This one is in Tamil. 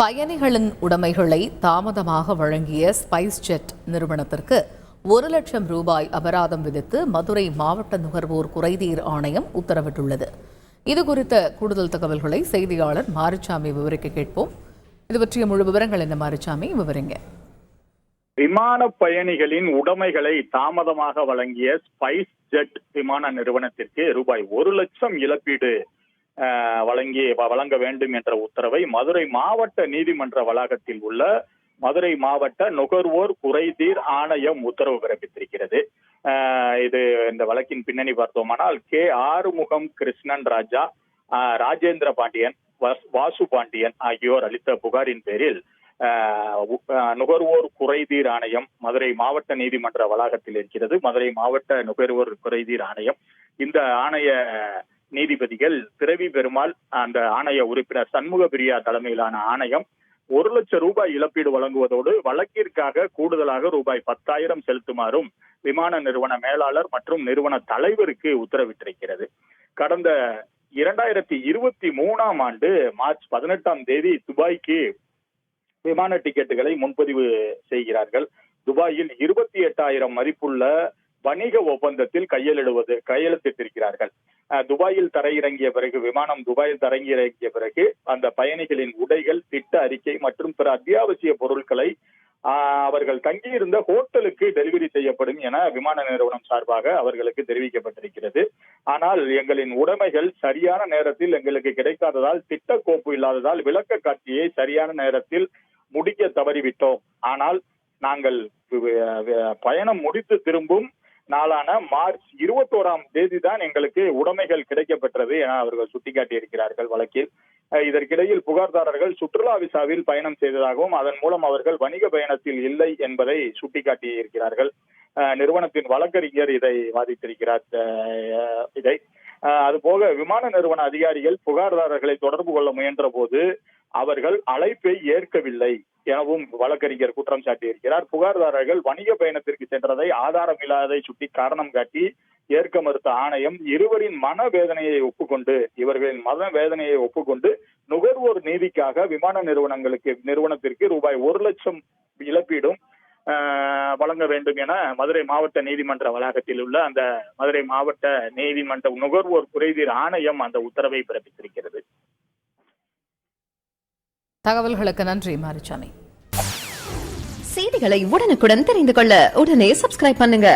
பயணிகளின் உடைமைகளை தாமதமாக வழங்கிய ஸ்பைஸ்ஜெட் நிறுவனத்திற்கு 1 லட்சம் ரூபாய் அபராதம் விதித்து மதுரை மாவட்ட நுகர்வோர் குறைதீர் ஆணையம் உத்தரவிட்டுள்ளது. இதுகுறித்த கூடுதல் தகவல்களை செய்தியாளர் மாரிச்சாமி விவரிக்க கேட்போம். இது பற்றிய முழு விவரங்கள் என்ன மாரிச்சாமி, விவரிங்க. விமான பயணிகளின் உடைமைகளை தாமதமாக வழங்கிய ஸ்பைஸ்ஜெட் விமான நிறுவனத்திற்கு ரூபாய் 1 லட்சம் இழப்பீடு வழங்க வேண்டும் என்ற உத்தரவை மதுரை மாவட்ட நீதிமன்ற வளாகத்தில் உள்ள மதுரை மாவட்ட நுகர்வோர் குறைதீர் ஆணையம் உத்தரவு பிறப்பித்திருக்கிறது. இது இந்த வழக்கின் பின்னணி பார்த்தோமானால் ஆறுமுகம் கிருஷ்ணன் ராஜா, ராஜேந்திர பாண்டியன், வாசு பாண்டியன் ஆகியோர் அளித்த புகாரின் பேரில் நுகர்வோர் குறைதீர் ஆணையம் மதுரை மாவட்ட நீதிமன்ற வளாகத்தில் இருக்கிறது. மதுரை மாவட்ட நுகர்வோர் குறைதீர் ஆணையம், இந்த ஆணைய நீதிபதிகள் பிறவி பெருமாள், அந்த ஆணைய உறுப்பினர் சண்முக பிரியா தலைமையிலான ஆணையம் 1 லட்சம் ரூபாய் இழப்பீடு வழங்குவதோடு வழக்கிற்காக கூடுதலாக ரூபாய் 10,000 செலுத்துமாறும் விமான நிறுவன மேலாளர் மற்றும் நிறுவன தலைவருக்கு உத்தரவிட்டிருக்கிறது. கடந்த 2023ஆம் ஆண்டு மார்ச் 18ஆம் தேதி துபாய்க்கு விமான டிக்கெட்டுகளை முன்பதிவு செய்கிறார்கள். துபாயில் 28,000 மதிப்புள்ள வணிக ஒப்பந்தத்தில் கையெழுத்திட்டிருக்கிறார்கள். துபாயில் தரையிறங்கிய பிறகு, விமானம் துபாயில் தரையிறங்கிய பிறகு அந்த பயணிகளின் உடைகள், திட்ட அறிக்கை மற்றும் பிற அத்தியாவசிய பொருட்களை அவர்கள் தங்கியிருந்த ஹோட்டலுக்கு டெலிவரி செய்யப்படும் என விமான நிறுவனம் சார்பாக அவர்களுக்கு தெரிவிக்கப்பட்டிருக்கிறது. ஆனால் எங்களின் உடைமைகள் சரியான நேரத்தில் எங்களுக்கு கிடைக்காததால், திட்ட கோப்பு இல்லாததால் விளக்க காட்சியை சரியான நேரத்தில் முடிக்க தவறிவிட்டோம். ஆனால் நாங்கள் பயணம் முடித்து திரும்பும் நாளான மார்ச் 21ஆம் தேதி தான் எங்களுக்கு உடைமைகள் கிடைக்கப்பெற்றது என அவர்கள் சுட்டிக்காட்டியிருக்கிறார்கள் வழக்கில். இதற்கிடையில் புகார்தாரர்கள் சுற்றுலா விசாவில் பயணம் செய்ததாகவும் அதன் மூலம் அவர்கள் வணிக பயணத்தில் இல்லை என்பதை சுட்டிக்காட்டியிருக்கிறார்கள். நிறுவனத்தின் வழக்கறிஞர் இதை வாதிட்டிருக்கிறார். அதுபோக விமான நிறுவன அதிகாரிகள் புகார்தாரர்களை தொடர்பு கொள்ள முயன்ற போது அவர்கள் அழைப்பை ஏற்கவில்லை எனவும் வழக்கறிஞர் குற்றம் சாட்டியிருக்கிறார். புகார்தாரர்கள் வணிக பயணத்திற்கு சென்றதை ஆதாரம் இல்லாததை சுட்டி காரணம் காட்டி ஏற்க மறுத்த ஆணையம் இவர்களின் மனவேதனையை ஒப்புக்கொண்டு நுகர்வோர் நீதிக்காக விமான நிறுவனத்திற்கு ரூபாய் 1 லட்சம் இழப்பீடும் வழங்க வேண்டும் என மதுரை மாவட்ட நீதிமன்ற வளாகத்தில் உள்ள அந்த மதுரை மாவட்ட நீதிமன்ற நுகர்வோர் குறைதீர் ஆணையம் அந்த உத்தரவை பிறப்பித்திருக்கிறது. தகவல்களுக்கு நன்றி மாரிச்சாமி. செய்திகளை உடனுக்குடன் தெரிந்து கொள்ள உடனே சப்ஸ்கிரைப் பண்ணுங்க.